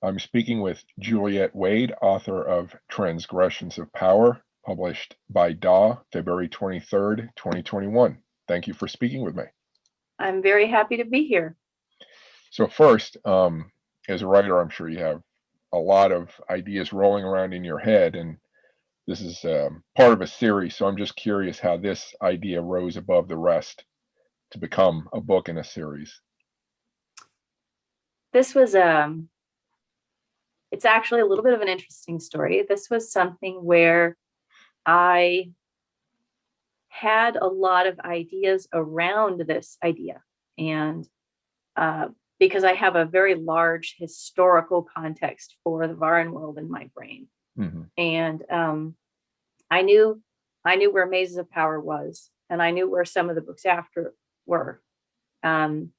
I'm speaking with Juliette Wade, author of Transgressions of Power, published by DAW, February 23rd, 2021. Thank you for speaking with me. I'm very happy to be here. So first, as a writer, I'm sure you have a lot of ideas rolling around in your head, and this is part of a series, so I'm just curious how this idea rose above the rest to become a book in a series. This was it's actually a little bit of an interesting story. This was something where I had a lot of ideas around this idea, and because I have a very large historical context for the Varan world in my brain, and I knew where Mazes of Power was, and I knew where some of the books after were, and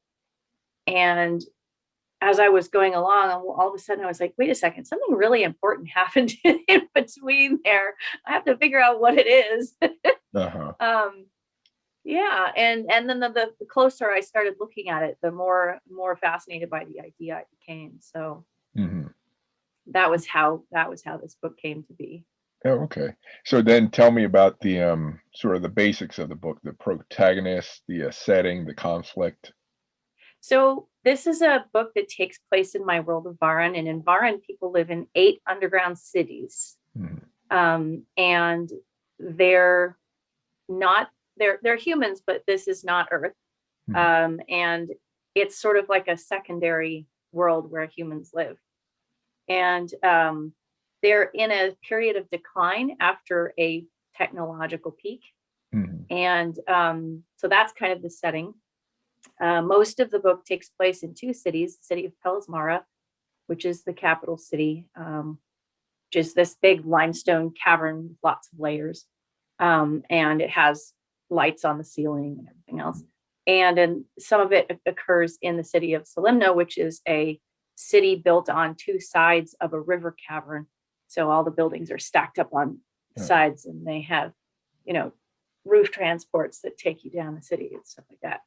as I was going along, all of a sudden I was like, wait a second, something really important happened in between there. I have to figure out what it is. Yeah, and then the closer I started looking at it, the more fascinated by the idea I became. So that was how this book came to be. Oh, okay. So then tell me about the sort of the basics of the book, the protagonist, the setting, the conflict. So this is a book that takes place in my world of Varan, and in Varan, people live in 8 underground cities, and they're humans, but this is not Earth, and it's sort of like a secondary world where humans live, and they're in a period of decline after a technological peak, and so that's kind of the setting. Most of the book takes place in 2 cities, the city of Pelismara, which is the capital city, which is this big limestone cavern with lots of layers, and it has lights on the ceiling and everything else. And some of it occurs in the city of Solimna, which is a city built on 2 sides of a river cavern. So all the buildings are stacked up on sides, and they have, roof transports that take you down the city and stuff like that.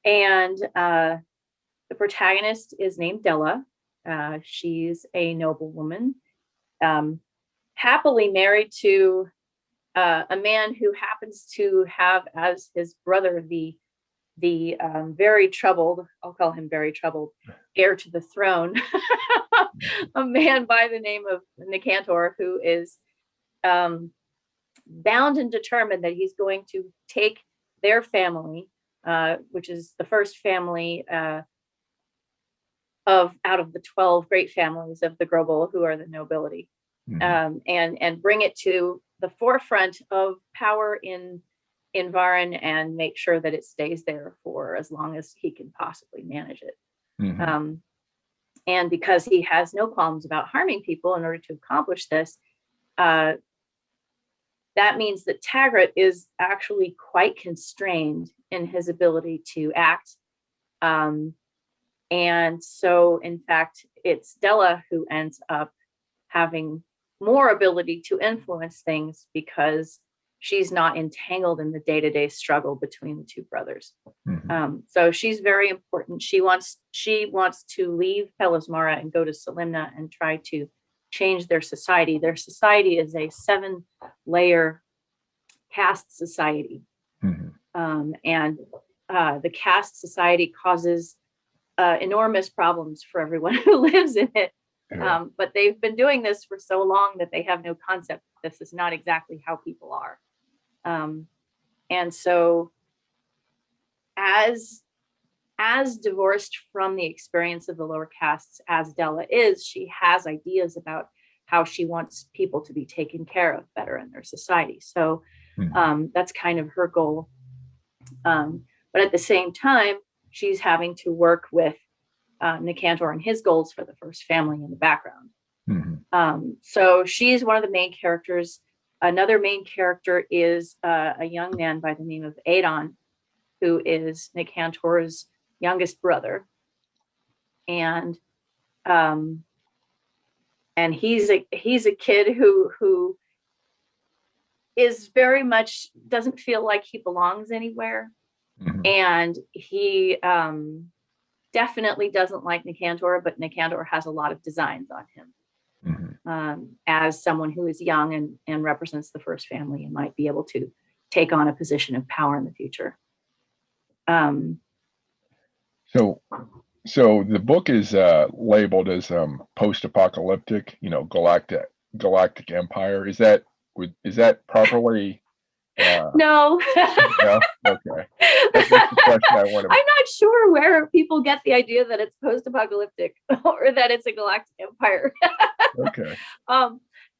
And the protagonist is named Della. She's a noblewoman, happily married to a man who happens to have as his brother the very troubled, I'll call him very troubled, heir to the throne, a man by the name of Nicantor, who is bound and determined that he's going to take their family, which is the first family out of the 12 great families of the Grobel, who are the nobility, and bring it to the forefront of power in Varan, and make sure that it stays there for as long as he can possibly manage it. And because he has no qualms about harming people in order to accomplish this, that means that Taggart is actually quite constrained in his ability to act. And so, in fact, it's Della who ends up having more ability to influence things because she's not entangled in the day-to-day struggle between the 2 brothers. So she's very important. She wants to leave Pelismara and go to Solimna and try to change their society. Their society is a 7-layer caste society. And the caste society causes enormous problems for everyone who lives in it. But they've been doing this for so long that they have no concept that this is not exactly how people are. And so as divorced from the experience of the lower castes as Della is, she has ideas about how she wants people to be taken care of better in their society. So that's kind of her goal. But at the same time, she's having to work with Nicantor and his goals for the first family in the background. So she's one of the main characters. Another main character is a young man by the name of Adon, who is Nicantor's youngest brother, and he's a kid who is very much doesn't feel like he belongs anywhere, and he definitely doesn't like Nicanor, but Nicanor has a lot of designs on him. As someone who is young and represents the first family and might be able to take on a position of power in the future. So the book is labeled as post-apocalyptic, galactic empire. Is that properly? No. No. Okay. That's the question I want to. I'm not sure where people get the idea that it's post-apocalyptic or that it's a galactic empire. Okay.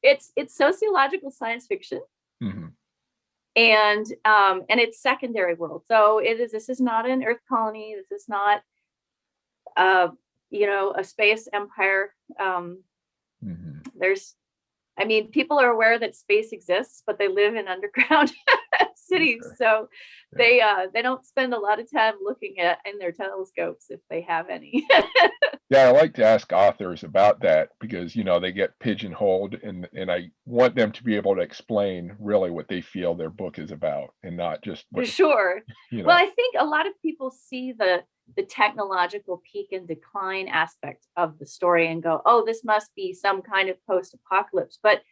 It's sociological science fiction. And it's secondary world. So this is not an Earth colony. This is not a space empire. People are aware that space exists, but they live in underground cities. Okay. So they don't spend a lot of time looking in their telescopes if they have any. Yeah, I like to ask authors about that because, they get pigeonholed and I want them to be able to explain really what they feel their book is about and not just Sure. Well, I think a lot of people see the technological peak and decline aspect of the story and go, oh, this must be some kind of post-apocalypse. But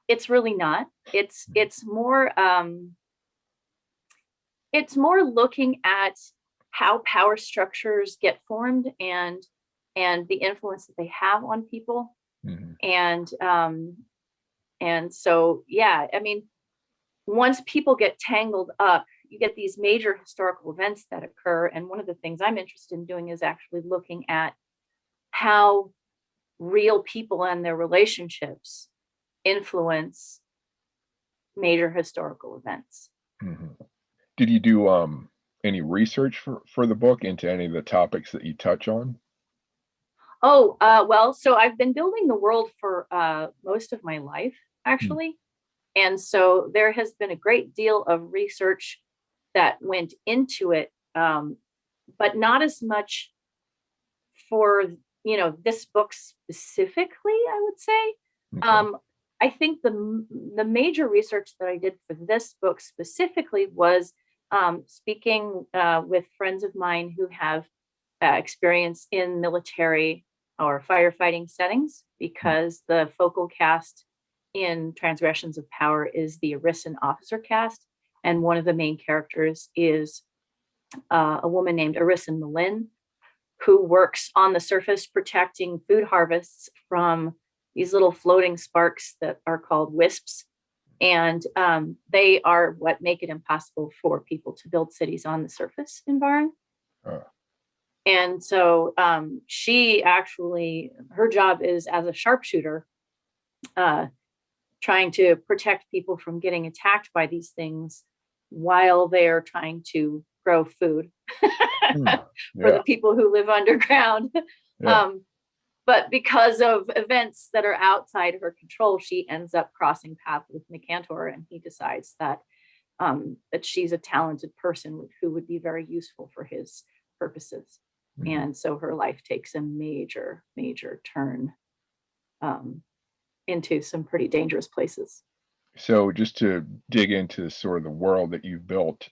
it's really not. It's more looking at how power structures get formed and the influence that they have on people. And so, yeah, once people get tangled up, you get these major historical events that occur. And one of the things I'm interested in doing is actually looking at how real people and their relationships influence major historical events. Did you do any research for the book into any of the topics that you touch on? Oh, well, so I've been building the world for most of my life, actually. And so there has been a great deal of research that went into it, but not as much for, this book specifically, I would say. Okay. I think the major research that I did for this book specifically was speaking with friends of mine who have experience in military or firefighting settings, because the focal caste in Transgressions of Power is the Arisan officer caste. And one of the main characters is a woman named Arisan Malin, who works on the surface protecting food harvests from these little floating sparks that are called wisps. And they are what make it impossible for people to build cities on the surface in Varan. And so she actually, her job is as a sharpshooter, trying to protect people from getting attacked by these things while they're trying to grow food for the people who live underground. But because of events that are outside her control, she ends up crossing paths with Nicanor, and he decides that she's a talented person who would be very useful for his purposes. And so her life takes a major, major turn into some pretty dangerous places. So just to dig into sort of the world that you've built,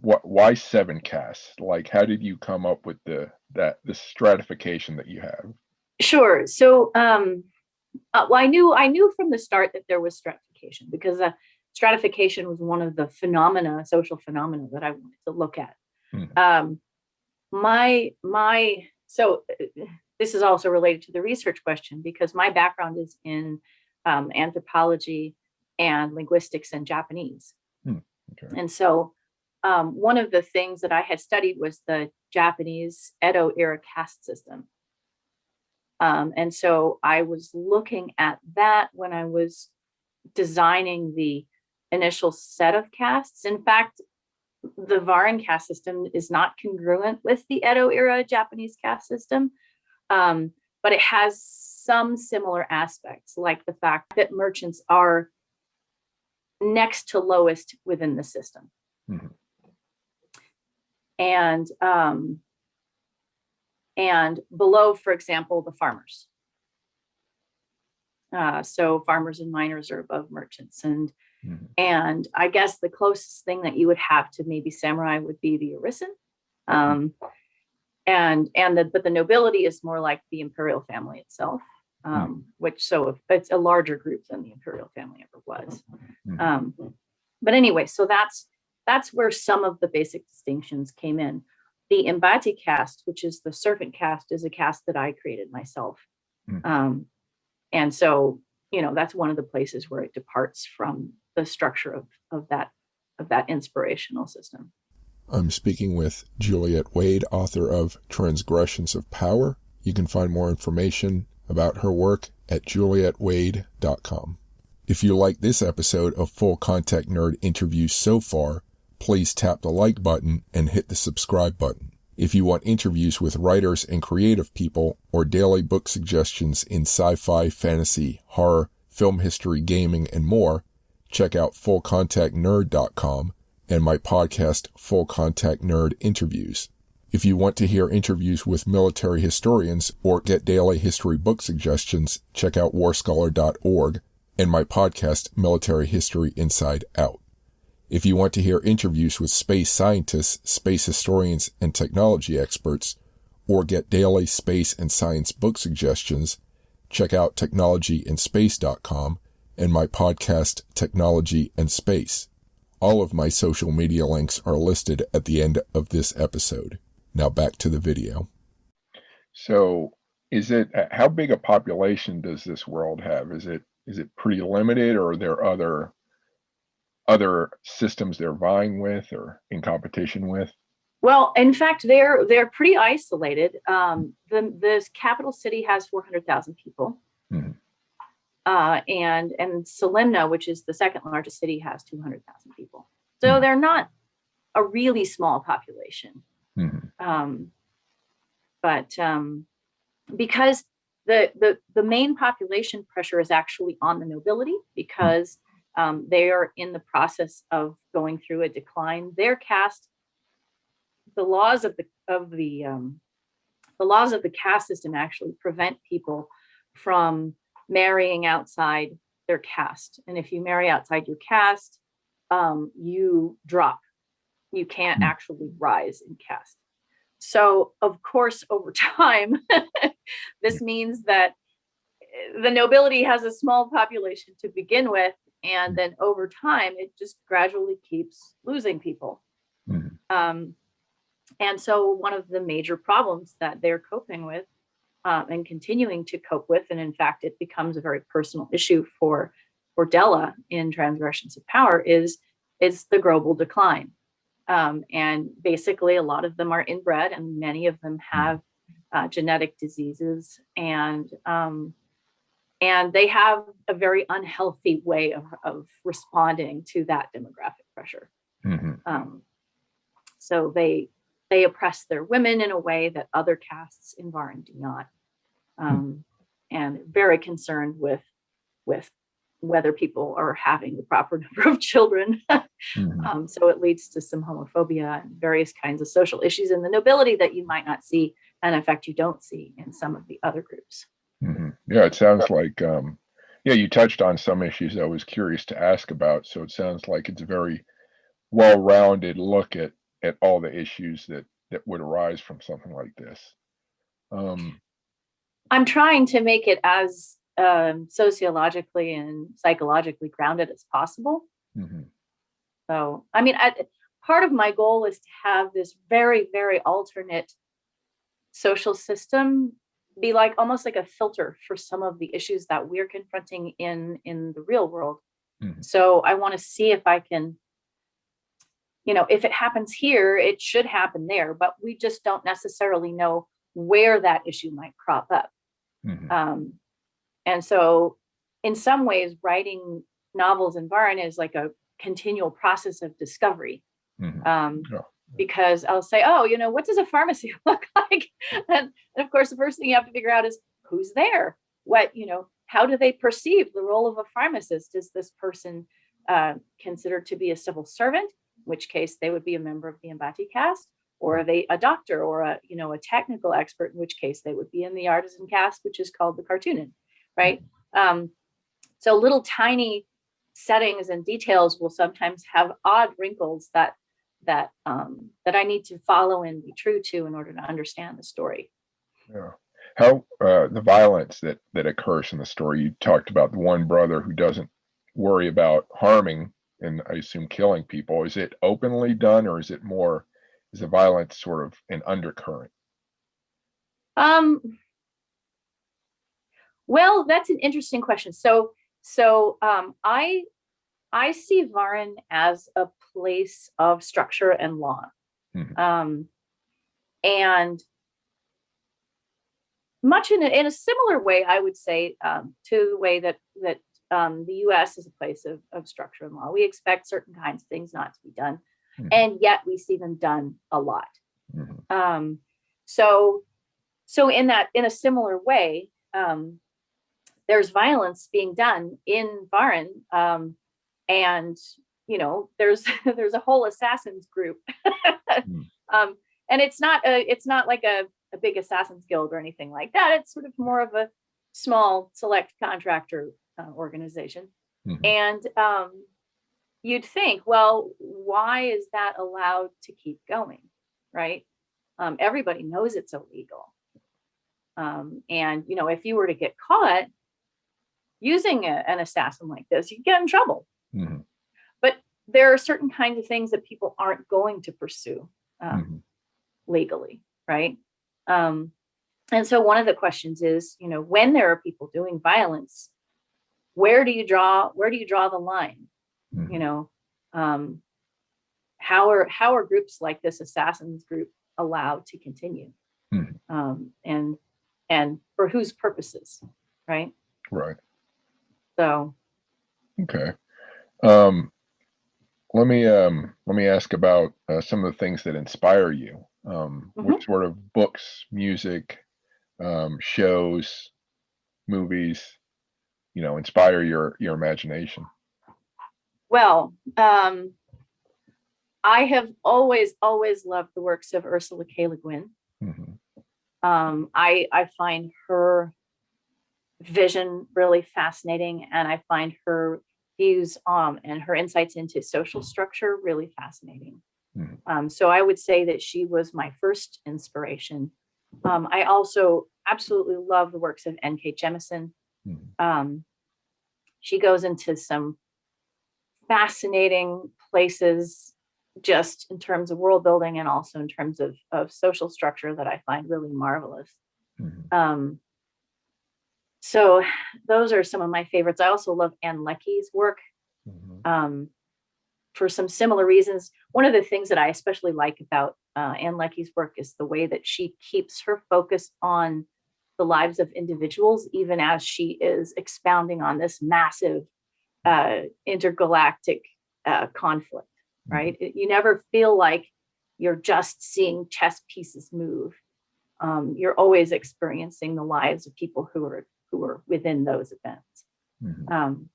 why 7 castes? Like, how did you come up with the stratification that you have? Sure. So, well, I knew from the start that there was stratification, because stratification was one of the social phenomena that I wanted to look at. So this is also related to the research question, because my background is in anthropology and linguistics and Japanese. Okay. And so one of the things that I had studied was the Japanese Edo era caste system. And so I was looking at that when I was designing the initial set of castes. In fact, the Varan caste system is not congruent with the Edo era Japanese caste system, but it has some similar aspects, like the fact that merchants are next to lowest within the system. And below, for example, the farmers. So farmers and miners are above merchants. And I guess the closest thing that you would have to maybe samurai would be the Arisan. but the nobility is more like the imperial family itself, so it's a larger group than the imperial family ever was. But anyway, so that's where some of the basic distinctions came in. The Mbati caste, which is the servant caste, is a caste that I created myself. And so, that's one of the places where it departs from the structure of that inspirational system. I'm speaking with Juliette Wade, author of Transgressions of Power. You can find more information about her work at juliettewade.com. If you like this episode of Full Contact Nerd interviews so far, please tap the like button and hit the subscribe button. If you want interviews with writers and creative people or daily book suggestions in sci-fi, fantasy, horror, film history, gaming, and more, check out fullcontactnerd.com and my podcast, Full Contact Nerd Interviews. If you want to hear interviews with military historians or get daily history book suggestions, check out warscholar.org and my podcast, Military History Inside Out. If you want to hear interviews with space scientists, space historians, and technology experts, or get daily space and science book suggestions, check out technologyandspace.com and my podcast, Technology and Space. All of my social media links are listed at the end of this episode. Now back to the video. So how big a population does this world have? Is it pretty limited, or are there other systems they're vying with or in competition with? Well, in fact, they're pretty isolated. The capital city has 400,000 people. And Salimna, which is the second largest city, has 200,000 people. So they're not a really small population. But because the main population pressure is actually on the nobility, because they are in the process of going through a decline. Their caste, the laws of the caste system actually prevent people from marrying outside their caste. And if you marry outside your caste, you drop. You can't actually rise in caste. So, of course, over time, this means that the nobility has a small population to begin with, and then over time, it just gradually keeps losing people. And so one of the major problems that they're coping with and continuing to cope with, and in fact, it becomes a very personal issue for Della in Transgressions of Power, is the global decline. And basically, a lot of them are inbred, and many of them have genetic diseases, and they have a very unhealthy way of responding to that demographic pressure. So they oppress their women in a way that other castes in Varan do not, and very concerned with whether people are having the proper number of children. So it leads to some homophobia and various kinds of social issues in the nobility that you might not see, and in fact you don't see in some of the other groups. Yeah, it sounds like you touched on some issues I was curious to ask about. So it sounds like it's a very well-rounded look at all the issues that would arise from something like this. I'm trying to make it as sociologically and psychologically grounded as possible. So, I mean, part of my goal is to have this very, very alternate social system be like almost like a filter for some of the issues that we're confronting in the real world. So I want to see if I can, if it happens here, it should happen there, but we just don't necessarily know where that issue might crop up. And so in some ways, writing novels in Varan is like a continual process of discovery. Because I'll say, what does a pharmacy look like? And of course, the first thing you have to figure out is who's there? How do they perceive the role of a pharmacist? Is this person considered to be a civil servant, in which case they would be a member of the Mbati caste? Or are they a doctor or a technical expert, in which case they would be in the artisan caste, which is called the Cartoonin, right? So little tiny settings and details will sometimes have odd wrinkles that that I need to follow and be true to in order to understand the story. Yeah. How the violence that occurs in the story, you talked about the one brother who doesn't worry about harming and I assume killing people. Is it openly done, or is the violence sort of an undercurrent? Um, well, that's an interesting question. So I see Varan as a place of structure and law. Mhm. And much in a similar way, I would say, to the way that the U.S. is a place of structure and law. We expect certain kinds of things not to be done, Mhm. and yet we see them done a lot. Mhm. So in a similar way, there's violence being done in Varan, and there's there's a whole assassins group. Mhm. And it's not like a big assassins guild or anything like that. It's sort of more of a small select contractor organization. Mhm. And you'd think, well, why is that allowed to keep going, right? Everybody knows it's illegal. And if you were to get caught using an assassin like this, you get in trouble. Mhm. But there are certain kinds of things that people aren't going to pursue Mhm. legally, right? And so one of the questions is, when there are people doing violence, where do you draw the line? Mhm. How are groups like this assassins group allowed to continue? Mhm. And for whose purposes, right? Right. So Okay. Let me ask about some of the things that inspire you. What mhm. sort of books, music, shows, movies, inspire your imagination? Well, I have always loved the works of Ursula K. Le Guin. Mhm. I find her vision really fascinating, and I find her views and her insights into social structure really fascinating. Mhm. So I would say that she was my first inspiration. I also absolutely love the works of N.K. Jemisin. Mhm. Um, she goes into some fascinating places just in terms of world building and also in terms of social structure that I find really marvelous. Mhm. Um, so those are some of my favorites. I also love Anne Leckie's work Mhm. um, for some similar reasons. One of the things that I especially like about Anne Leckie's work is the way that she keeps her focus on the lives of individuals, even as she is expounding on this massive intergalactic conflict, Mhm. right? You never feel like you're just seeing chess pieces move. You're always experiencing the lives of people who are within those events. Mhm. Um,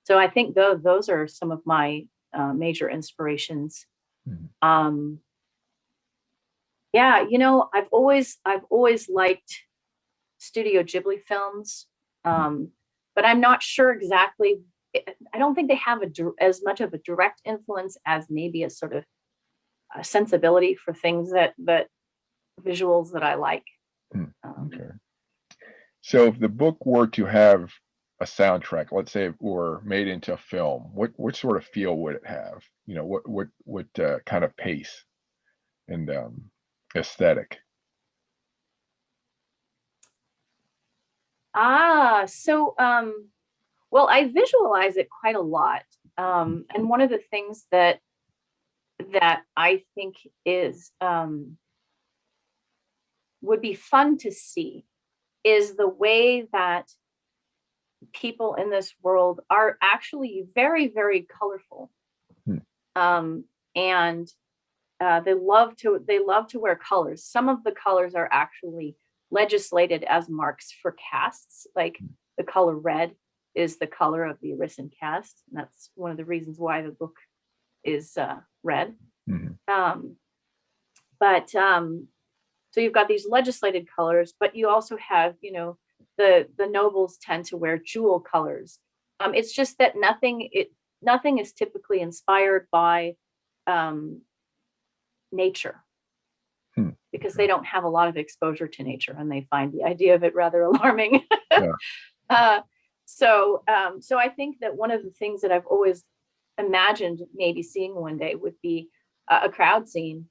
so I think those are some of my major inspirations. Mhm. Um, yeah, I've always liked Studio Ghibli films, Mhm. but I'm not sure exactly. I don't think they have as much of a direct influence as maybe a sort of a sensibility for things that visuals that I like. Mhm. Um, Okay. So if the book were to have a soundtrack, let's say it were made into a film, what sort of feel would it have? What kind of pace and aesthetic? so well, I visualize it quite a lot, and one of the things that I think is would be fun to see is the way that people in this world are actually very, very colorful. Hmm. And they love to wear colors. Some of the colors are actually legislated as marks for castes, like the color red is the color of the Arisan caste. And that's one of the reasons why the book is red. Mhm. Um, but So you've got these legislated colors, but you also have, the nobles tend to wear jewel colors. It's just that nothing is typically inspired by nature, because Okay. they don't have a lot of exposure to nature, and they find the idea of it rather alarming. Yeah. So I think that one of the things that I've always imagined maybe seeing one day would be a crowd scene,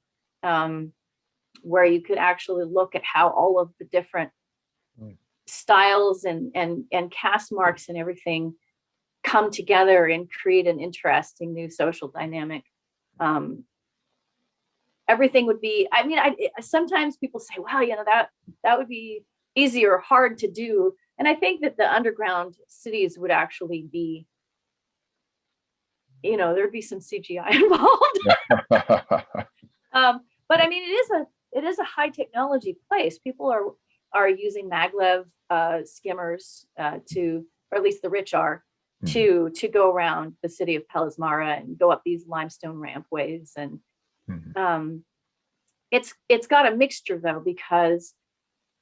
where you could actually look at how all of the different Mm. styles and caste marks and everything come together and create an interesting new social dynamic. Everything would be, I mean, sometimes people say, wow, that would be easy or hard to do. And I think that the underground cities would actually be, there'd be some CGI involved. But I mean, it is a high technology place. People are using maglev skimmers to, or at least the rich are, to go around the city of Pelismara and go up these limestone rampways. And it's got a mixture though, because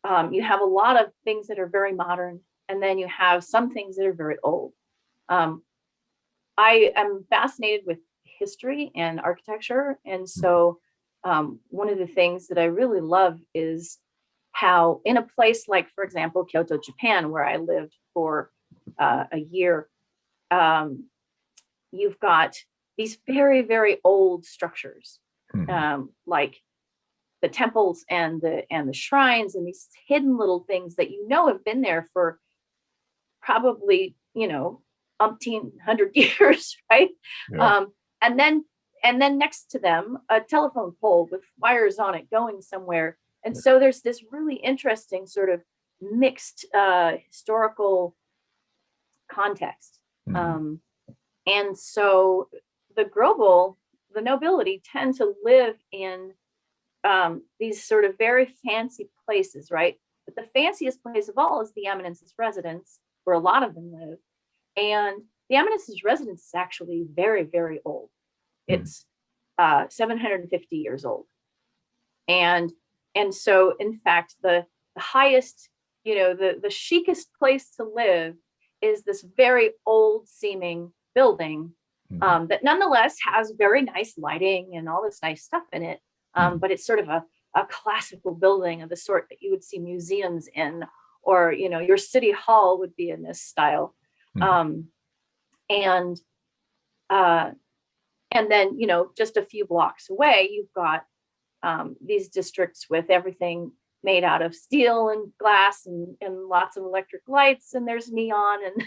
you have a lot of things that are very modern, and then you have some things that are very old. I am fascinated with history and architecture, and so one of the things that I really love is how, in a place like, for example, Kyoto, Japan, where I lived for a year, you've got these very, very old structures, like the temples and the shrines, and these hidden little things that have been there for probably umpteen hundred years, right? Yeah. And then next to them, a telephone pole with wires on it going somewhere. And so there's this really interesting sort of mixed historical context. And so the nobility tend to live in these sort of very fancy places, right? But the fanciest place of all is the eminence's residence, where a lot of them live. And the eminence's residence is actually very, very old. It's 750 years old. And so, in fact, the highest, the chicest place to live is this very old seeming building that nonetheless has very nice lighting and all this nice stuff in it. But it's sort of a classical building of the sort that you would see museums in, or, your city hall would be in this style. And then, just a few blocks away, you've got these districts with everything made out of steel and glass and lots of electric lights, and there's neon and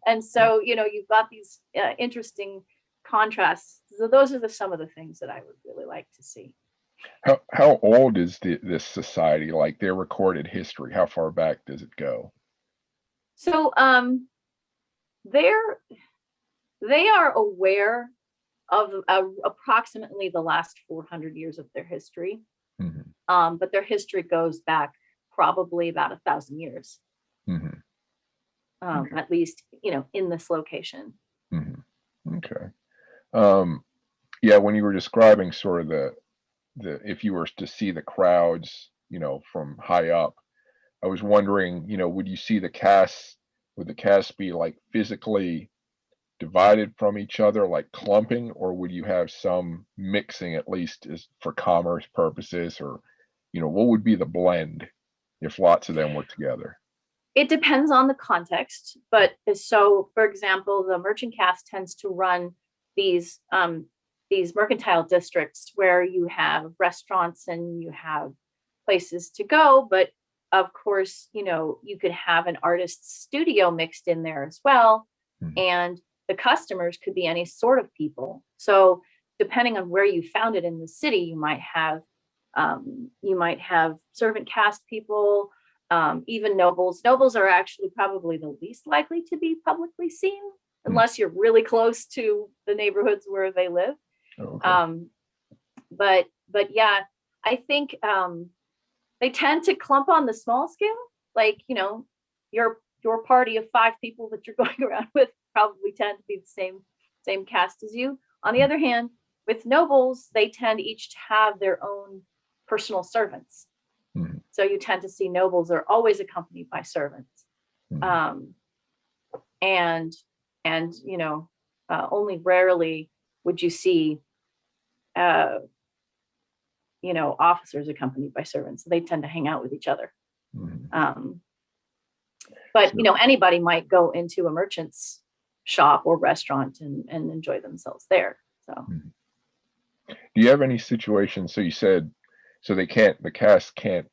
and so you've got these interesting contrasts. So those are some of the things that I would really like to see. How old is this society? Like their recorded history? How far back does it go? So they are aware of approximately the last 400 years of their history. But their history goes back probably about 1,000 years, at least, in this location. Okay. Yeah, when you were describing sort of the if you were to see the crowds, from high up, I was wondering, would you see would the caste be like physically divided from each other, like clumping, or would you have some mixing, at least as for commerce purposes, or what would be the blend if lots of them were together? It depends on the context, but so, for example, the merchant caste tends to run these mercantile districts where you have restaurants and you have places to go, but of course, you could have an artist's studio mixed in there as well, and the customers could be any sort of people. So depending on where you found it in the city, you might have servant caste people, even nobles. Nobles are actually probably the least likely to be publicly seen unless you're really close to the neighborhoods where they live. Okay. But yeah, I think they tend to clump on the small scale. Like, your party of 5 people that you're going around with probably tend to be the same caste as you. On the other hand, with nobles, they tend each to have their own personal servants. So you tend to see nobles are always accompanied by servants. And only rarely would you see officers accompanied by servants. They tend to hang out with each other. Mhm. But So- anybody might go into a merchant's shop or restaurant and enjoy themselves there. So Do you have any situations? So you said, so the caste can't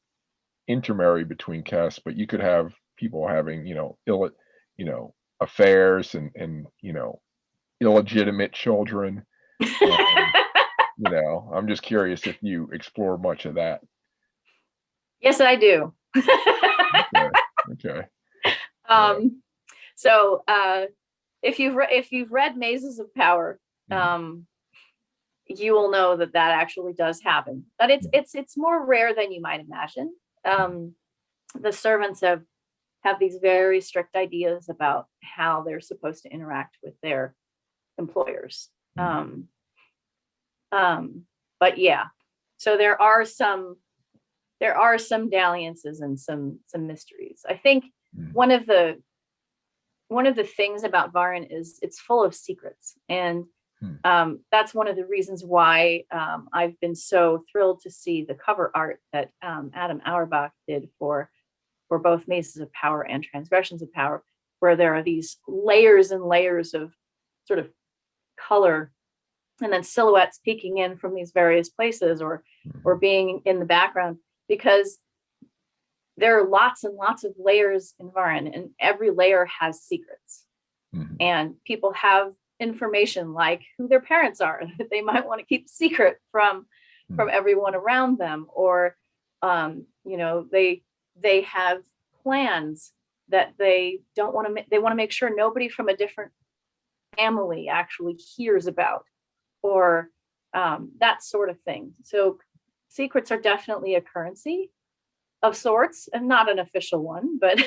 intermarry between castes, but you could have people having, affairs and illegitimate children. I'm just curious if you explore much of that. yes, I do. Okay. So if you've read Mazes of Power, you will know that actually does happen. But it's more rare than you might imagine. The servants have these very strict ideas about how they're supposed to interact with their employers. But yeah, so there are some dalliances and some mysteries. I think one of the things about Varan is it's full of secrets, and that's one of the reasons why I've been so thrilled to see the cover art that Adam Auerbach did for both Mazes of Power and Transgressions of Power, where there are these layers and layers of sort of color and then silhouettes peeking in from these various places or being in the background, because there are lots and lots of layers in Varan, and every layer has secrets. And people have information like who their parents are that they might want to keep secret from everyone around them, or they have plans that they don't want to they want to make sure nobody from a different family actually hears about, or that sort of thing. So secrets are definitely a currency of sorts, and not an official one, but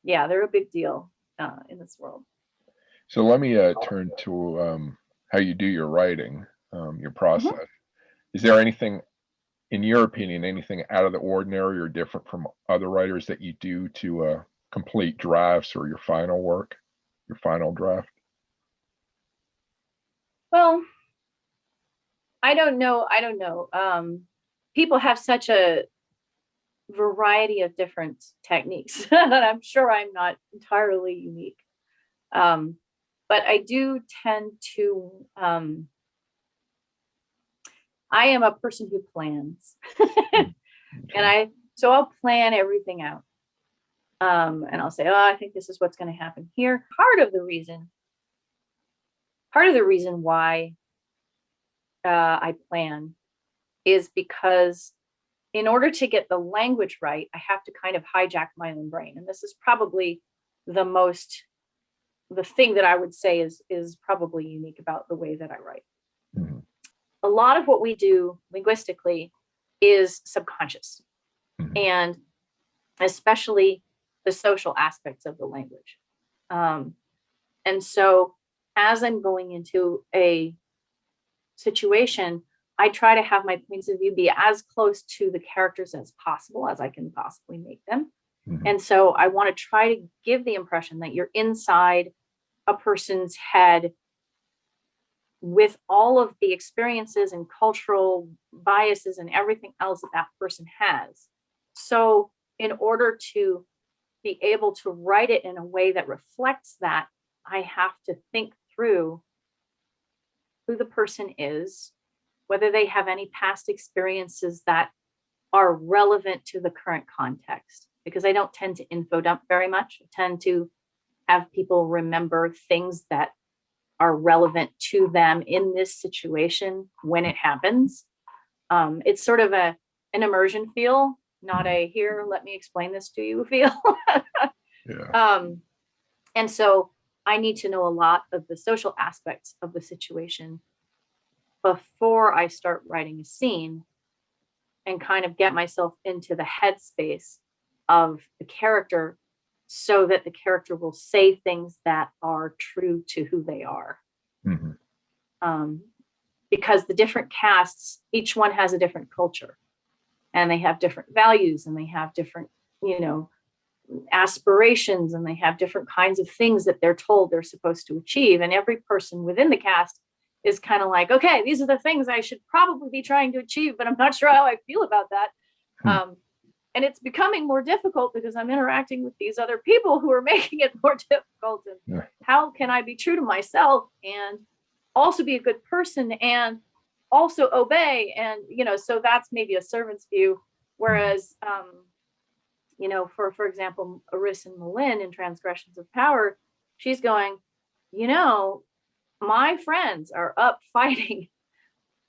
yeah, they're a big deal in this world. So let me turn to how you do your writing, your process. Is there anything, in your opinion, anything out of the ordinary or different from other writers that you do to complete drafts or your final work, your final draft? Well, I don't know. People have such a variety of different techniques that I'm sure I'm not entirely unique. But I do tend to, I am a person who plans. And so I'll plan everything out. And I'll say, oh, I think this is what's going to happen here. Part of the reason why I plan is because in order to get the language right, I have to kind of hijack my own brain. And this is probably the thing that I would say is probably unique about the way that I write. A lot of what we do linguistically is subconscious, and especially the social aspects of the language. And so as I'm going into a situation, I try to have my points of view be as close to the characters as possible as I can possibly make them. And so I want to try to give the impression that you're inside a person's head with all of the experiences and cultural biases and everything else that person has. So in order to be able to write it in a way that reflects that, I have to think through who the person is, whether they have any past experiences that are relevant to the current context, because I don't tend to info dump very much. I tend to have people remember things that are relevant to them in this situation when it happens. It's sort of an immersion feel, not a here, let me explain this to you feel. And so I need to know a lot of the social aspects of the situation before I start writing a scene, and kind of get myself into the headspace of the character so that the character will say things that are true to who they are. Because the different castes, each one has a different culture, and they have different values, and they have different, aspirations, and they have different kinds of things that they're told they're supposed to achieve. And every person within the caste is kind of like, okay, these are the things I should probably be trying to achieve, but I'm not sure how I feel about that. And it's becoming more difficult because I'm interacting with these other people who are making it more difficult. And how can I be true to myself and also be a good person and also obey? And, so that's maybe a servant's view. Whereas, for example, Cris and Malin in Transgressions of Power, she's going, my friends are up fighting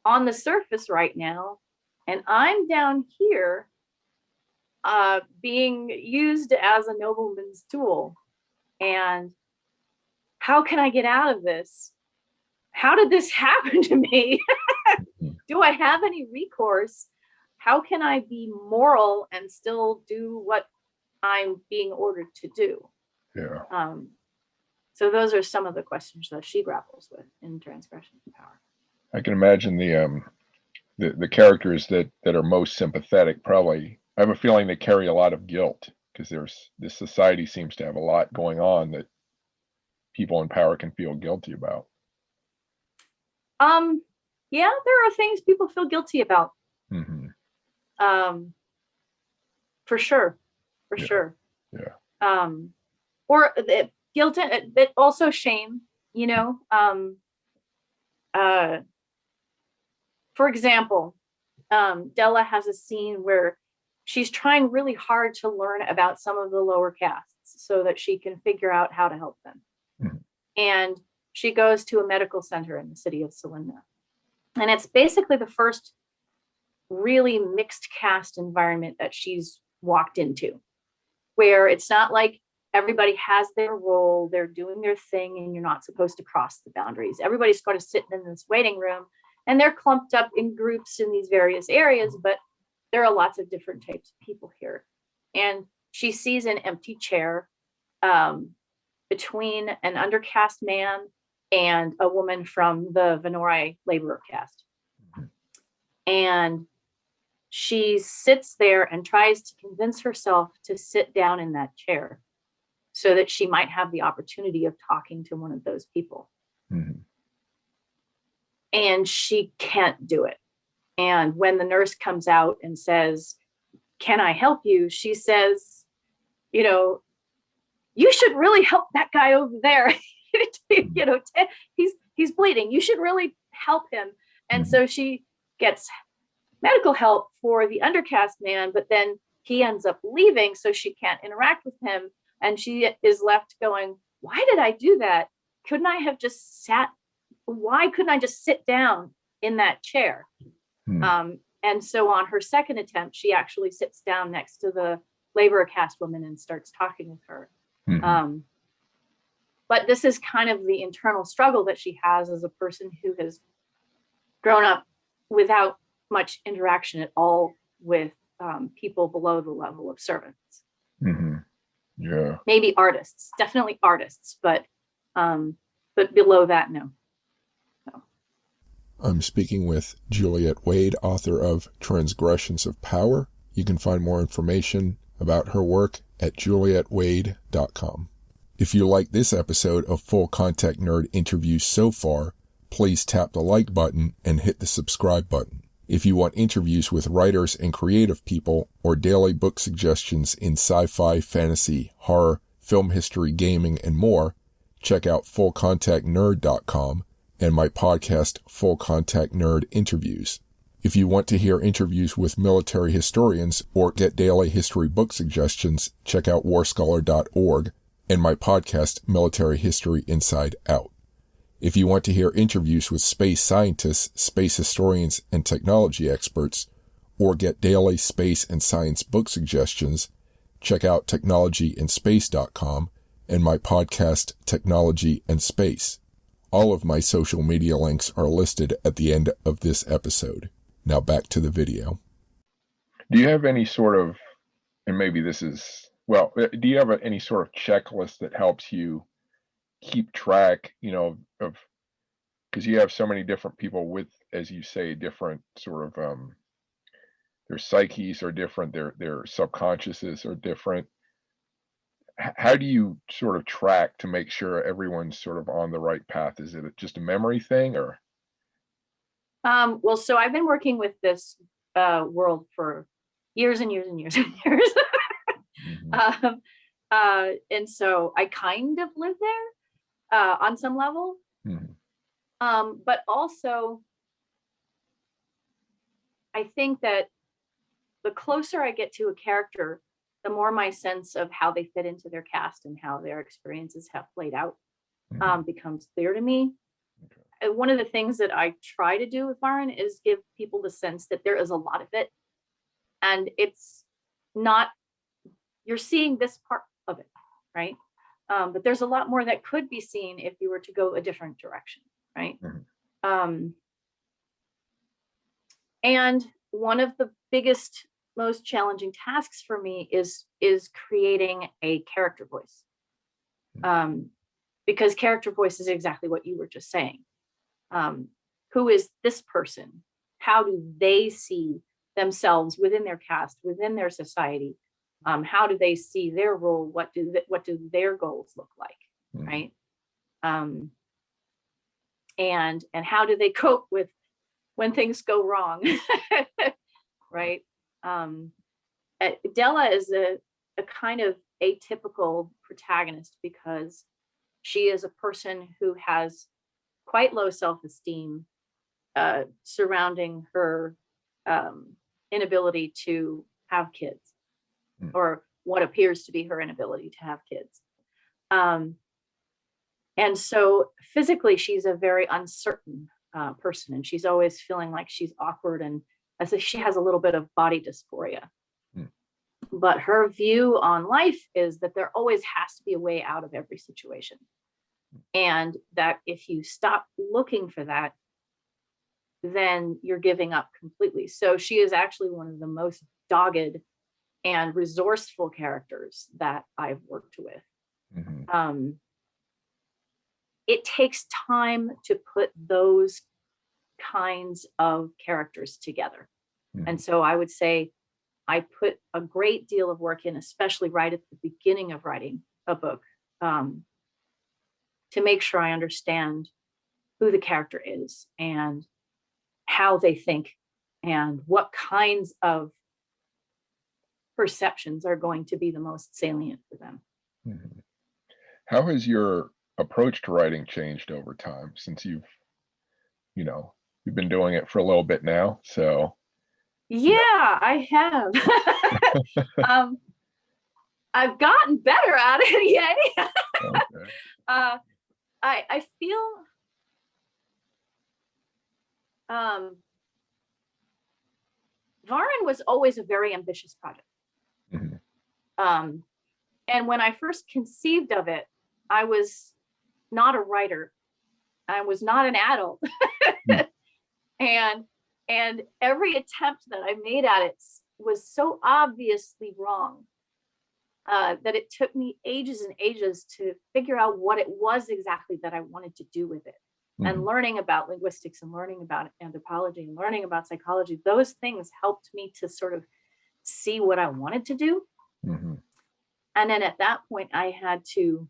on the surface right now, and I'm down here being used as a nobleman's tool. And how can I get out of this? How did this happen to me? Do I have any recourse? How can I be moral and still do what I'm being ordered to do? Yeah. So those are some of the questions that she grapples with in Transgressions of Power. I can imagine the characters that are most sympathetic probably, I have a feeling they carry a lot of guilt because this society seems to have a lot going on that people in power can feel guilty about. Yeah, there are things people feel guilty about. For sure. Yeah. Or guilt, but also shame, for example, Della has a scene where she's trying really hard to learn about some of the lower castes so that she can figure out how to help them. And she goes to a medical center in the city of Selena. And it's basically the first really mixed caste environment that she's walked into, where it's not like everybody has their role, they're doing their thing, and you're not supposed to cross the boundaries. Everybody's going to sit in this waiting room, and they're clumped up in groups in these various areas, but there are lots of different types of people here. And she sees an empty chair between an undercaste man and a woman from the Venori laborer caste. And she sits there and tries to convince herself to sit down in that chair so that she might have the opportunity of talking to one of those people. And she can't do it. And when the nurse comes out and says, "Can I help you?" she says, "You should really help that guy over there. He's bleeding. You should really help him." And so she gets medical help for the undercast man, but then he ends up leaving, so she can't interact with him. And she is left going, why did I do that? Why couldn't I just sit down in that chair? And so on her second attempt, she actually sits down next to the laborer caste woman and starts talking with her. But this is kind of the internal struggle that she has as a person who has grown up without much interaction at all with people below the level of servants. Yeah. Maybe artists, definitely artists, but below that, no. I'm speaking with Juliette Wade, author of Transgressions of Power. You can find more information about her work at JulietteWade.com. If you like this episode of Full Contact Nerd interviews so far, please tap the like button and hit the subscribe button. If you want interviews with writers and creative people or daily book suggestions in sci-fi, fantasy, horror, film history, gaming, and more, check out FullContactNerd.com and my podcast, Full Contact Nerd Interviews. If you want to hear interviews with military historians or get daily history book suggestions, check out warscholar.org and my podcast, Military History Inside Out. If you want to hear interviews with space scientists, space historians, and technology experts, or get daily space and science book suggestions, check out technologyandspace.com and my podcast, Technology and Space. All of my social media links are listed at the end of this episode. Now back to the video. Do you have any sort of, and maybe this is, do you have any sort of checklist that helps you keep track, of, because you have so many different people with, as you say, different sort of, their psyches are different, their subconsciouses are different. How do you sort of track to make sure everyone's sort of on the right path? Is it just a memory thing, or? Well, so I've been working with this world for years and years and years and years. Mhm. And so I kind of live there on some level. Mhm. But also, I think that the closer I get to a character, the more my sense of how they fit into their cast and how their experiences have played out Mhm. becomes clear to me. Okay. One of the things that I try to do with Varn is give people the sense that there is a lot of it, and it's not, you're seeing this part of it, right? But there's a lot more that could be seen if you were to go a different direction, right? Mhm. Um, and one of the biggest, most challenging tasks for me is creating a character voice, um, because character voice is exactly what you were just saying. Um, who is this person? How do they see themselves within their caste, within their society? How do they see their role? What do their goals look like, Mhm. right? And how do they cope with when things go wrong, right? Um, Della is a kind of atypical protagonist because she is a person who has quite low self-esteem surrounding her um, inability to have kids, Mhm. or what appears to be her inability to have kids. Um, and so physically, she's a very uncertain person, and she's always feeling like she's awkward, and as if she has a little bit of body dysphoria. Mhm. But her view on life is that there always has to be a way out of every situation. And that if you stop looking for that, then you're giving up completely. So she is actually one of the most dogged and resourceful characters that I've worked with. Mhm. Um, it takes time to put those kinds of characters together. Mhm. And so I would say I put a great deal of work in, especially right at the beginning of writing a book, um, to make sure I understand who the character is and how they think and what kinds of perceptions are going to be the most salient for them. Mhm. How has your approach to writing changed over time since you know, you've been doing it for a little bit now? So, Yeah, yeah. I have. um, I've gotten better at it. Yay! Okay. uh, I feel um, Varin was always a very ambitious project. Mhm. Um, and when I first conceived of it, I was not a writer. I was not an adult. Mm. and and every attempt that I made at it was so obviously wrong that it took me ages and ages to figure out what it was exactly that I wanted to do with it. And Mhm. learning about linguistics and learning about anthropology and learning about psychology, those things helped me to sort of see what I wanted to do. Mhm. And then at that point, I had to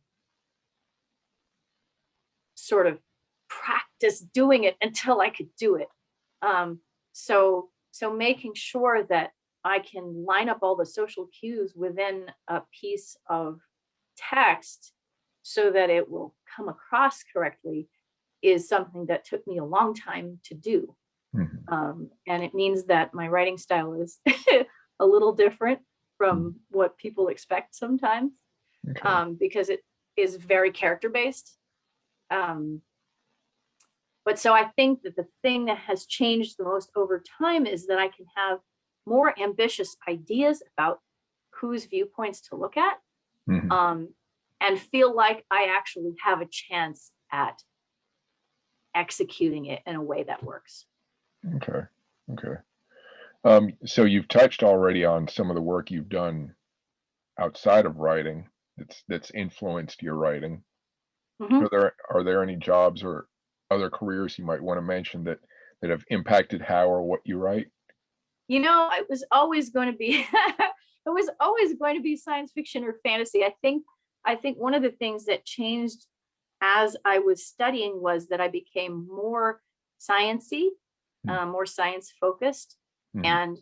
sort of practice doing it until I could do it. Um, so making sure that I can line up all the social cues within a piece of text so that it will come across correctly is something that took me a long time to do. Mhm. And it means that my writing style is a little different Mhm. from what people expect sometimes, Okay. because it is very character based. Um, but so I think that the thing that has changed the most over time is that I can have more ambitious ideas about whose viewpoints to look at, Mhm. um, and feel like I actually have a chance at executing it in a way that works. Okay. Okay. So you've touched already on some of the work you've done outside of writing that's influenced your writing. Mhm. Are there any jobs or other careers you might want to mention that have impacted how or what you write? You know, it was always going to be it was always going to be science fiction or fantasy. I think one of the things that changed as I was studying was that I became more sciency more science focused, and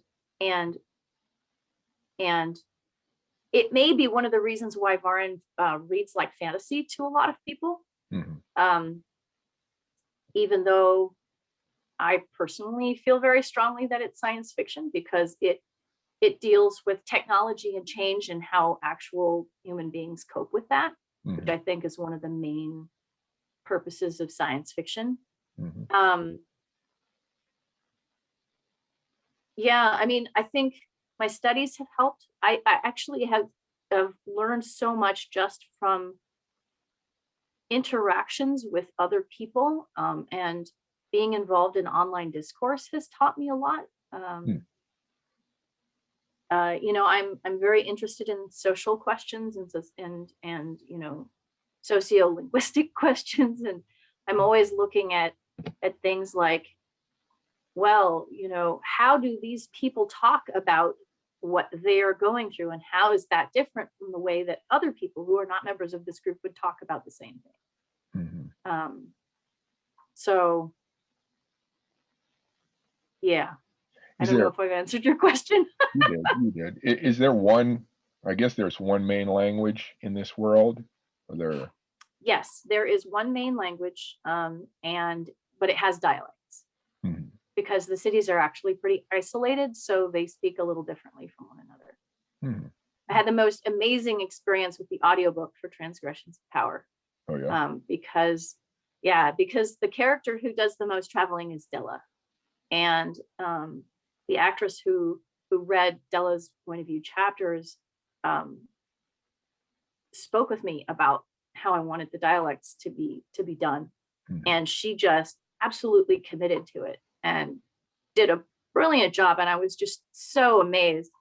it may be one of the reasons why Varan reads like fantasy to a lot of people. Even though I personally feel very strongly that it's science fiction, because it deals with technology and change and how actual human beings cope with that, which I think is one of the main purposes of science fiction. Yeah, I mean, I think my studies have helped. I actually have learned so much just from interactions with other people, and being involved in online discourse has taught me a lot. You know, I'm very interested in social questions and you know, sociolinguistic questions, and I'm always looking at things like, well, you know, how do these people talk about what they are going through, and how is that different from the way that other people who are not members of this group would talk about the same thing? So yeah, I don't know if I've answered your question. You did. Is there one, I guess there's one main language in this world? Or there? Yes, there is one main language, but it has dialects, because the cities are actually pretty isolated, so they speak a little differently from one another. I had the most amazing experience with the audiobook for Transgressions of Power. Oh yeah. Because the character who does the most traveling is Della, and the actress who read Della's point of view chapters spoke with me about how I wanted the dialects to be done, and she just absolutely committed to it and did a brilliant job. And I was just so amazed,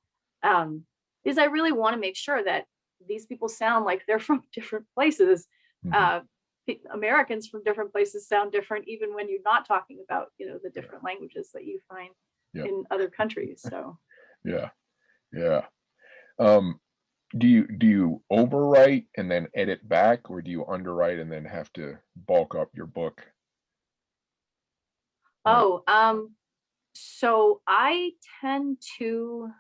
because I really want to make sure that these people sound like they're from different places. Americans from different places sound different, even when you're not talking about, you know, the different languages that you find in other countries. So yeah. Do you overwrite and then edit back, or do you underwrite and then have to bulk up your book? So I tend to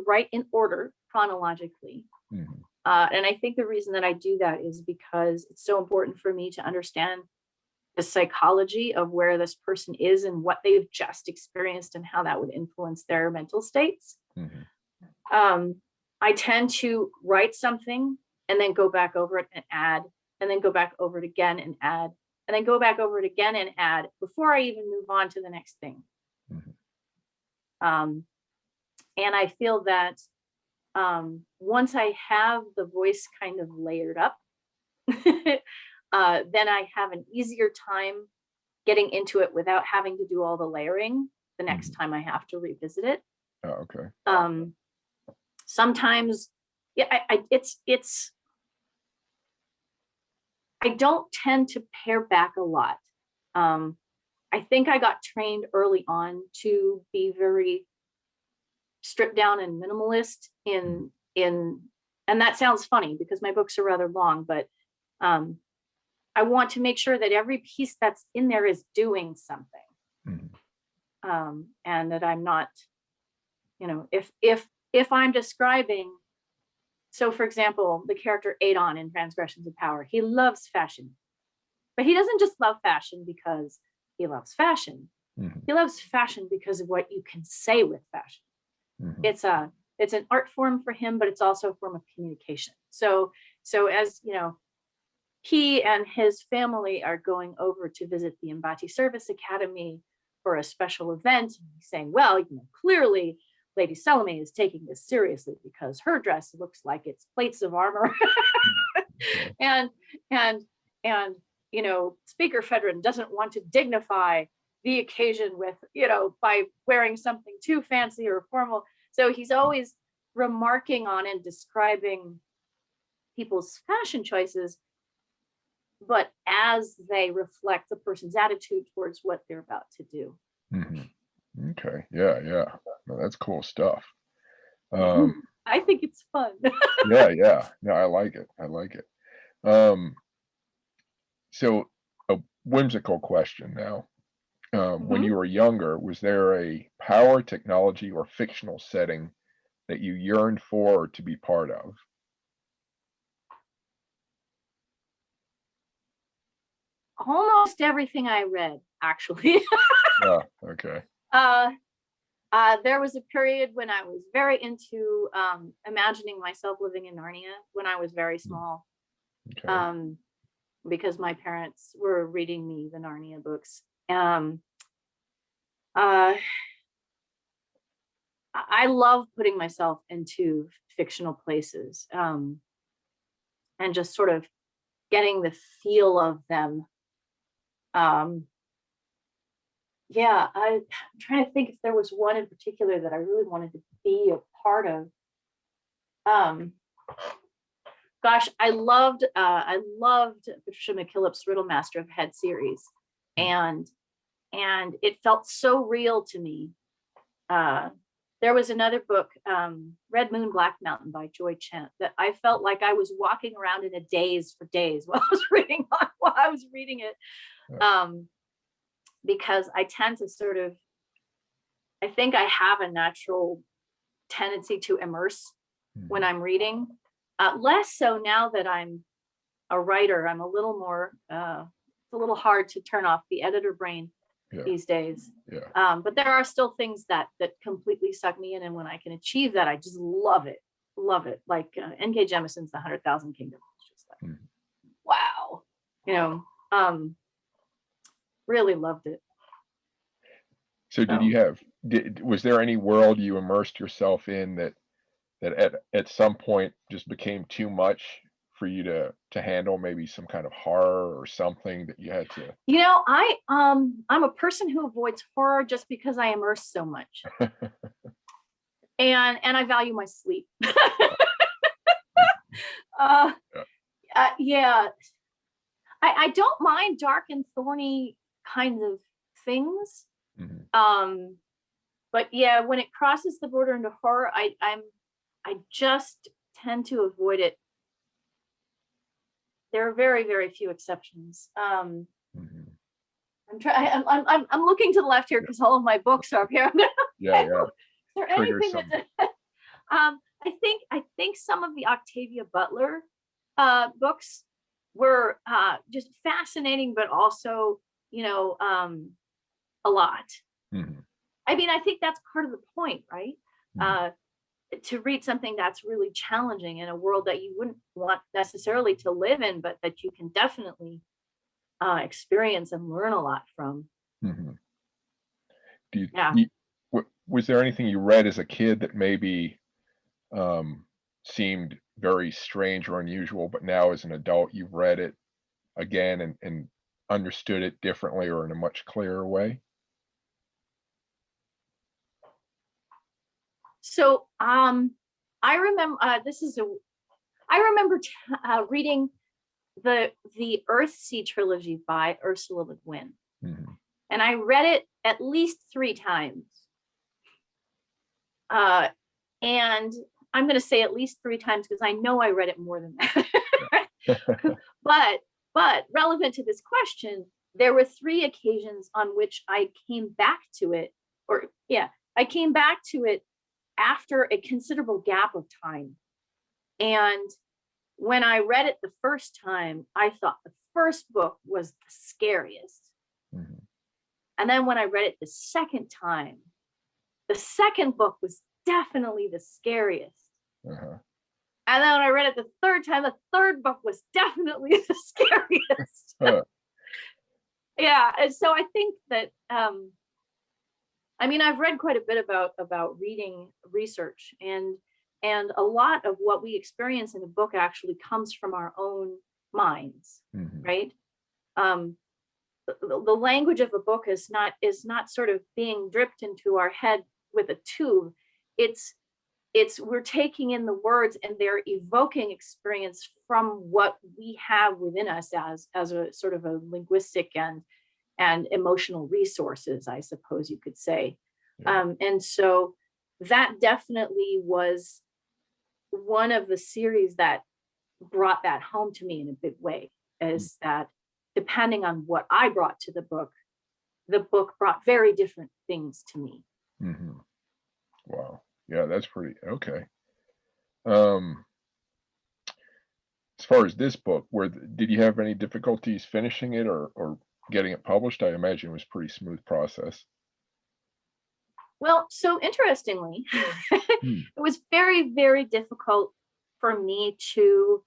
write in order chronologically. And I think the reason that I do that is because it's so important for me to understand the psychology of where this person is and what they've just experienced and how that would influence their mental states. I tend to write something and then go back over it and add, and then go back over it again and add, and then go back over it again and add before I even move on to the next thing. And I feel that once I have the voice kind of layered up, then I have an easier time getting into it without having to do all the layering the next time I have to revisit it. Oh, okay. Sometimes, I don't tend to pare back a lot. I think I got trained early on to be very stripped down and minimalist in, and that sounds funny because my books are rather long, but I want to make sure that every piece that's in there is doing something. And that I'm not, you know, if I'm describing, so for example, the character Adon in Transgressions of Power, he loves fashion, but he doesn't just love fashion because he loves fashion. He loves fashion because of what you can say with fashion. It's an art form for him, but it's also a form of communication. So as you know, he and his family are going over to visit the Embati Service Academy for a special event. And he's saying, well, you know, clearly Lady Salome is taking this seriously because her dress looks like it's plates of armor. and you know, Speaker Fedrin doesn't want to dignify the occasion with, you know, by wearing something too fancy or formal. So he's always remarking on and describing people's fashion choices, but as they reflect the person's attitude towards what they're about to do. Okay. Yeah. No, that's cool stuff. I think it's fun. Yeah. No, I like it. So a whimsical question now. When Mhm. you were younger, was there a power, technology, or fictional setting that you yearned for or to be part of? Almost everything I read, actually. Ah, okay. uh, there was a period when I was very into imagining myself living in Narnia when I was very Mm, small, okay. um, because my parents were reading me the Narnia books. Um, uh, I love putting myself into fictional places, and just sort of getting the feel of them. Um, I'm trying to think if there was one in particular that I really wanted to be a part of. Um, Gosh, I loved Patricia McKillip's Riddle Master of Head series, Mm, and it felt so real to me. Uh, there was another book, Red Moon Black Mountain by Joy Chant, that I felt like I was walking around in a daze for days while I was reading it, yeah, because I tend to sort of, I think I have a natural tendency to immerse when mhm, I'm reading. Less so now that I'm a writer. I'm a little more, it's a little hard to turn off the editor brain yeah, these days. yeah. But there are still things that completely suck me in. And when I can achieve that, I just love it. Love it. Like N.K. Jemison's The 100,000 Kingdoms. It's just like, Mhm. wow. You know, um, really loved it. So did you So have was there any world you immersed yourself in that at some point just became too much for you to handle, maybe some kind of horror or something that you had to I'm a person who avoids horror just because I immerse so much. And I value my sleep. uh, Yeah. yeah, I don't mind dark and thorny kinds of things. Mhm. Um, but yeah, when it crosses the border into horror, I just tend to avoid it. There are very, very few exceptions. Mhm. I'm trying. I'm looking to the left here Yeah, because all of my books are up here. yeah, yeah. Is there Trigger anything some. that I think some of the Octavia Butler books were just fascinating, but also, you know, a lot. Mhm, I mean, I think that's part of the point, right? mhm. Uh, to read something that's really challenging in a world that you wouldn't want necessarily to live in, but that you can definitely experience and learn a lot from. Mhm. Do you, Yeah. you was there anything you read as a kid that maybe um, seemed very strange or unusual, but now as an adult you've read it again and understood it differently or in a much clearer way? So I remember I remember reading the Earthsea trilogy by Ursula Le Guin, Mhm. and I read it at least 3 times. Uh, and I'm going to say at least 3 times because I know I read it more than that. but relevant to this question, there were 3 occasions on which I came back to it, or yeah, I came back to it after a considerable gap of time. And when I read it the first time, I thought the first book was the scariest. Mhm. And then when I read it the second time, the second book was definitely the scariest. Uh-huh. And then when I read it the third time, the third book was definitely the scariest. Huh. Yeah. And so I think that I mean, I've read quite a bit about reading research, and a lot of what we experience in a book actually comes from our own minds, Mhm. right? Um, the language of a book is not sort of being dripped into our head with a tube. It's we're taking in the words and they're evoking experience from what we have within us as a sort of a linguistic and emotional resources, I suppose you could say. Yeah. And so that definitely was one of the series that brought that home to me in a big way, Mm. is that depending on what I brought to the book brought very different things to me. Mm-hmm. Wow. Yeah, that's pretty okay. Um, as far as this book, did you have any difficulties finishing it or getting it published? I imagine it was a pretty smooth process. Well, so interestingly, Hmm. it was very, very difficult for me to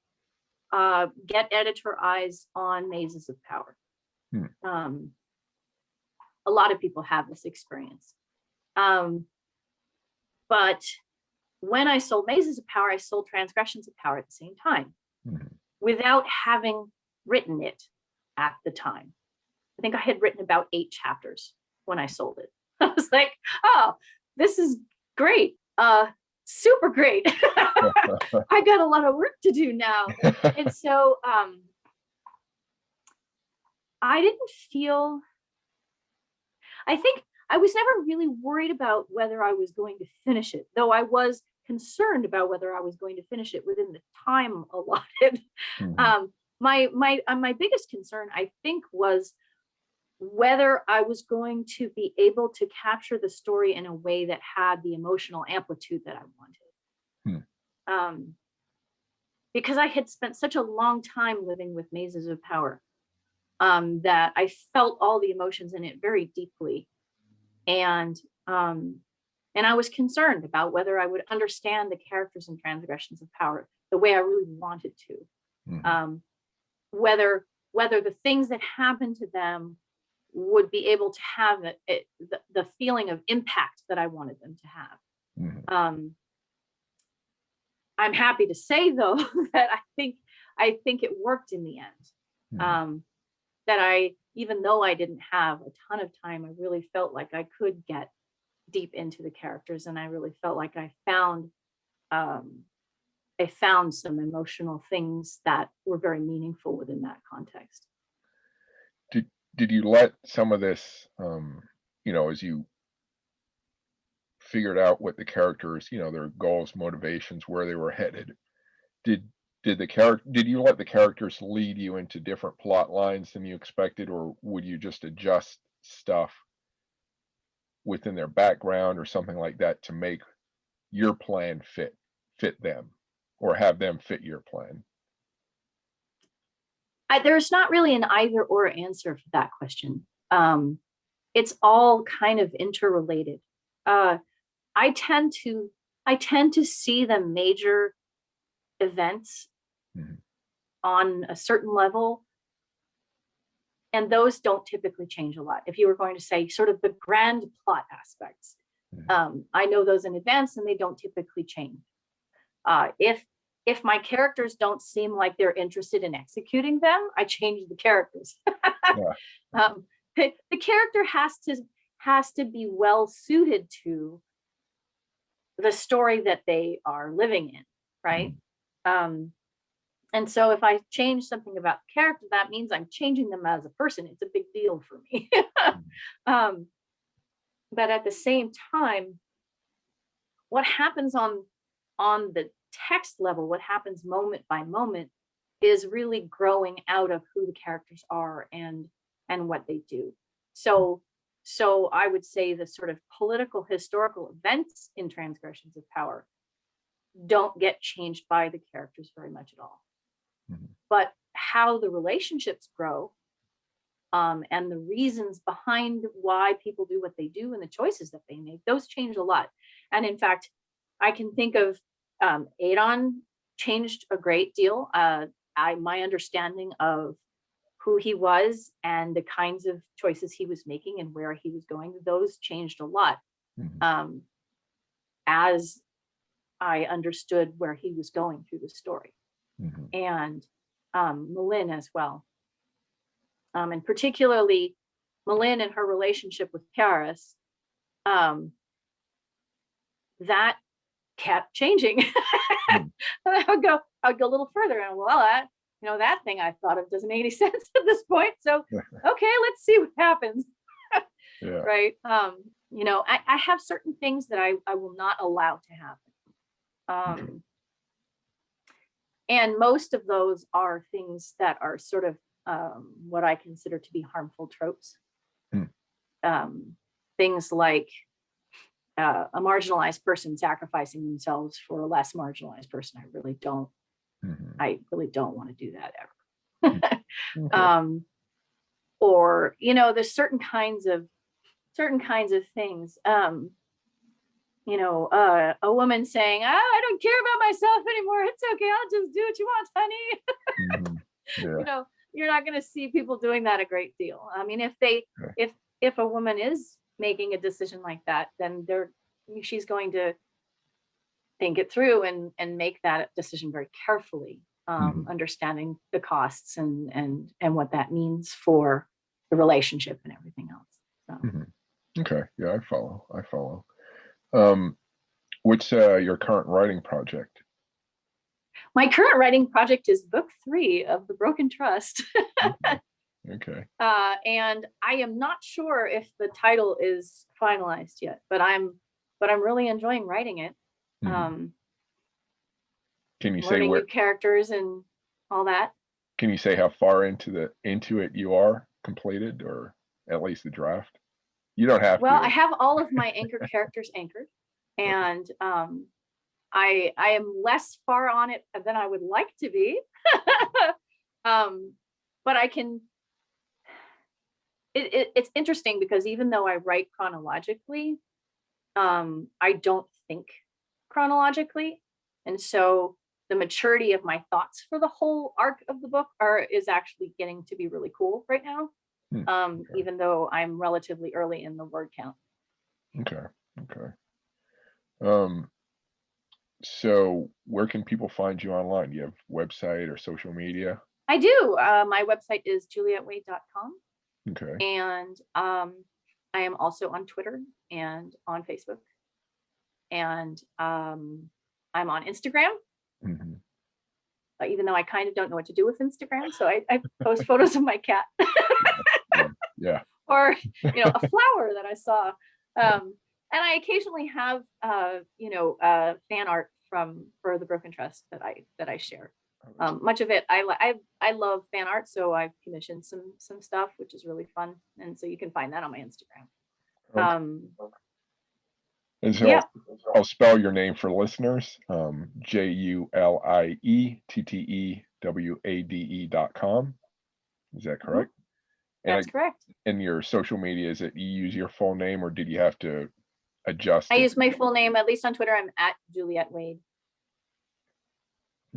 get editor eyes on Mazes of Power. Hmm. A lot of people have this experience. But when I sold Mazes of Power, I sold Transgressions of Power at the same time, without having written it at the time. I think I had written about 8 chapters when I sold it. I was like, oh, this is great. Super great. I got a lot of work to do now. And so I think I was never really worried about whether I was going to finish it, though I was concerned about whether I was going to finish it within the time allotted. My biggest concern, I think, was whether I was going to be able to capture the story in a way that had the emotional amplitude that I wanted. Because I had spent such a long time living with Mazes of Power, that I felt all the emotions in it very deeply. And I was concerned about whether I would understand the characters in Transgressions of Power the way I really wanted to. Whether the things that happened to them would be able to have the feeling of impact that I wanted them to have. I'm happy to say, though, that I think it worked in the end. That even though I didn't have a ton of time, I really felt like I could get deep into the characters, and I really felt like I found some emotional things that were very meaningful within that context. Did you let some of this, as you figured out what the characters, their goals, motivations, where they were headed, did you let the characters lead you into different plot lines than you expected, or would you just adjust stuff within their background or something like that to make your plan fit them, or have them fit your plan? There's not really an either or answer for that question. It's all kind of interrelated. I tend to see the major events on a certain level, and those don't typically change a lot. If you were going to say sort of the grand plot aspects, I know those in advance, and they don't typically change. If my characters don't seem like they're interested in executing them, I change the characters. The character has to be well suited to the story that they are living in, right? And so if I change something about the character, that means I'm changing them as a person. It's a big deal for me. But at the same time, what happens on the text level, what happens moment by moment, is really growing out of who the characters are and what they do. So I would say the sort of political historical events in Transgressions of Power don't get changed by the characters very much at all. But how the relationships grow, and the reasons behind why people do what they do and the choices that they make, those change a lot. And in fact, I can think of Adon changed a great deal. My understanding of who he was and the kinds of choices he was making and where he was going, those changed a lot as I understood where he was going through the story. And Malin as well. And particularly Malin and her relationship with Cris, that kept changing. I would go a little further, and that thing I thought of doesn't make any sense at this point. So okay, let's see what happens. Right. I have certain things that I will not allow to happen. And most of those are things that are sort of what I consider to be harmful tropes. Hmm. Things like a marginalized person sacrificing themselves for a less marginalized person. I really don't want to do that ever. Okay. Or, there's certain kinds of things. A woman saying, I don't care about myself anymore. It's okay. I'll just do what you want, honey. Yeah. You're not going to see people doing that a great deal. I mean, if a woman is making a decision like that, then she's going to think it through and make that decision very carefully, understanding the costs and what that means for the relationship and everything else. So. Okay. Yeah, I follow. What's your current writing project? My current writing project is book 3 of The Broken Trust. Okay. And I am not sure if the title is finalized yet, but I'm really enjoying writing it. Can you say learning new characters and all that. Can you say how far into it you are completed, or at least the draft? You don't have to. Well, I have all of my anchor characters anchored, and I am less far on it than I would like to be. But I can. It's interesting because even though I write chronologically, I don't think chronologically, and so the maturity of my thoughts for the whole arc of the book is actually getting to be really cool right now. Okay. Even though I'm relatively early in the word count. Okay. So where can people find you online? Do you have a website or social media? I do. My website is juliettewade.com. Okay. And I am also on Twitter and on Facebook. And I'm on Instagram. Even though I kind of don't know what to do with Instagram. So I post photos of my cat. Yeah. Or, a flower that I saw. And I occasionally have, fan art for The Broken Trust that I share. Much of it, I love fan art, so I've commissioned some stuff, which is really fun. And so you can find that on my Instagram. Okay. And so yeah. I'll spell your name for listeners. JulietteWade.com. Is that correct? That's correct. And your social media, is it you use your full name, or did you have to adjust it? I use my full name, at least on Twitter. I'm at Juliette Wade.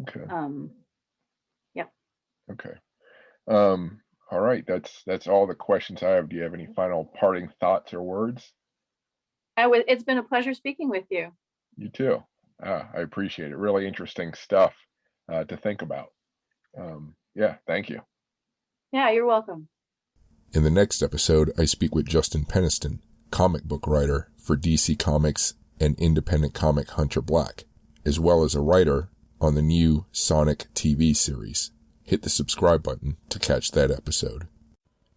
Okay. Yep. Okay. All right. That's all the questions I have. Do you have any final parting thoughts or words? It's been a pleasure speaking with you. You too. I appreciate it. Really interesting stuff to think about. Yeah, thank you. Yeah, you're welcome. In the next episode, I speak with Justin Peniston, comic book writer for DC Comics and independent comic Hunter Black, as well as a writer on the new Sonic TV series. Hit the subscribe button to catch that episode.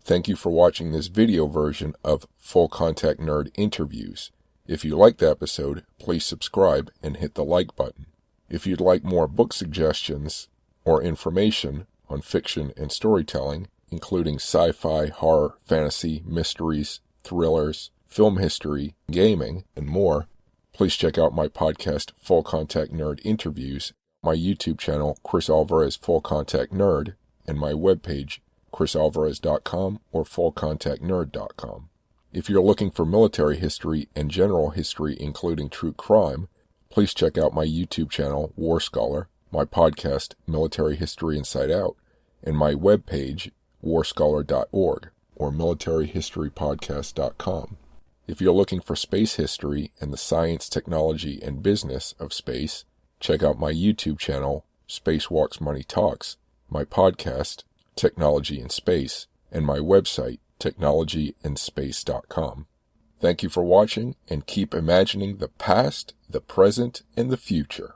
Thank you for watching this video version of Full Contact Nerd Interviews. If you liked the episode, please subscribe and hit the like button. If you'd like more book suggestions or information on fiction and storytelling, including sci-fi, horror, fantasy, mysteries, thrillers, film history, gaming, and more, please check out my podcast, Full Contact Nerd Interviews, my YouTube channel, Cris Alvarez Full Contact Nerd, and my webpage, chrisalvarez.com or fullcontactnerd.com. If you're looking for military history and general history, including true crime, please check out my YouTube channel, War Scholar, my podcast, Military History Inside Out, and my webpage, warscholar.org or militaryhistorypodcast.com. If you're looking for space history and the science, technology, and business of space, check out my YouTube channel, Spacewalks Money Talks, my podcast, Technology in Space, and my website, technologyandspace.com. Thank you for watching, and keep imagining the past, the present, and the future.